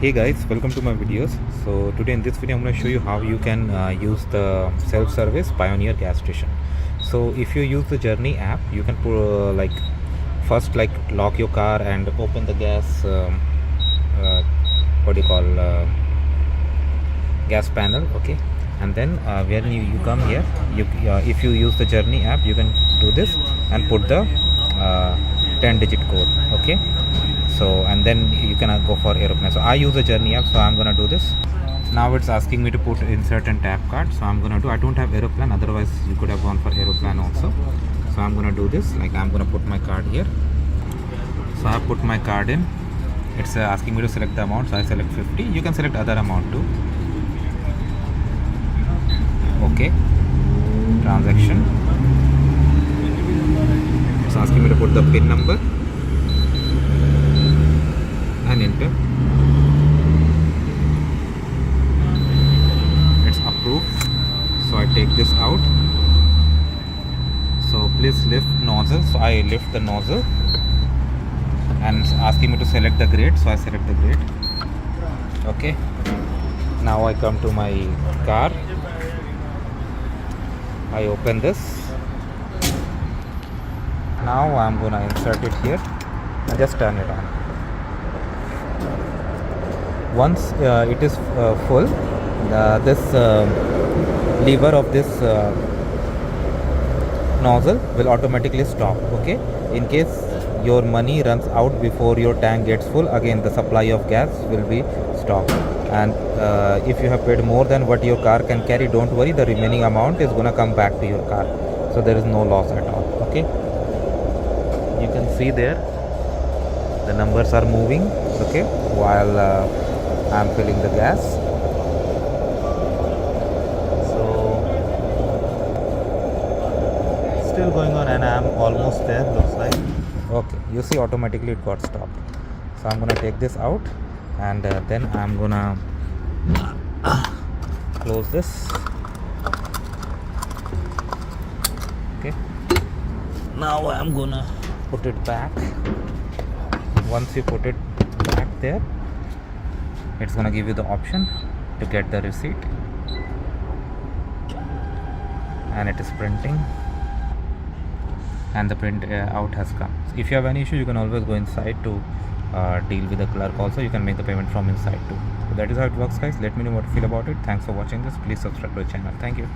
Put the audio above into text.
Hey guys, welcome to my videos. So today in this video I'm going to show you how you can use the self-service Pioneer gas station. So if you use the Journey app, you can put, first lock your car and open the gas what do you call gas panel, okay? And then when you come here, if you use the Journey app, you can do this and put the 10-digit code, okay? So and then you can go for aeroplane. So I use the Journey app, so I'm gonna do this. Now it's asking me to put insert and tap card, so I'm gonna do. I don't have aeroplane, otherwise you could have gone for aeroplane also. So I'm gonna do this, like I'm gonna put my card here. So I put my card in. It's asking me to select the amount, so I select 50. You can select other amount too. Okay, transaction. It's asking me to put the PIN number and enter. It's approved, so I take this out. So please lift nozzle, so I lift the nozzle, and it's asking me to select the grade, so I select the grade. Okay, now I come to my car, I open this. Now I'm gonna insert it here and just turn it on. Once it is full, this lever of this nozzle will automatically stop, okay? In case your money runs out before your tank gets full, again the supply of gas will be stopped. And if you have paid more than what your car can carry, don't worry, the remaining amount is gonna come back to your car, so there is no loss at all, okay? You can see there the numbers are moving, okay, while I'm filling the gas. So still going on, and I'm almost there, looks like. Okay, you see automatically it got stopped. So I'm gonna take this out, and then I'm gonna close this. Okay, now I'm gonna put it back. Once you put it back there, it's gonna give you the option to get the receipt, and it is printing, and the print out has come. If you have any issue, you can always go inside to deal with the clerk. Also, you can make the payment from inside too. So that is how it works, guys. Let me know what you feel about it. Thanks for watching this. Please subscribe to the channel. Thank you.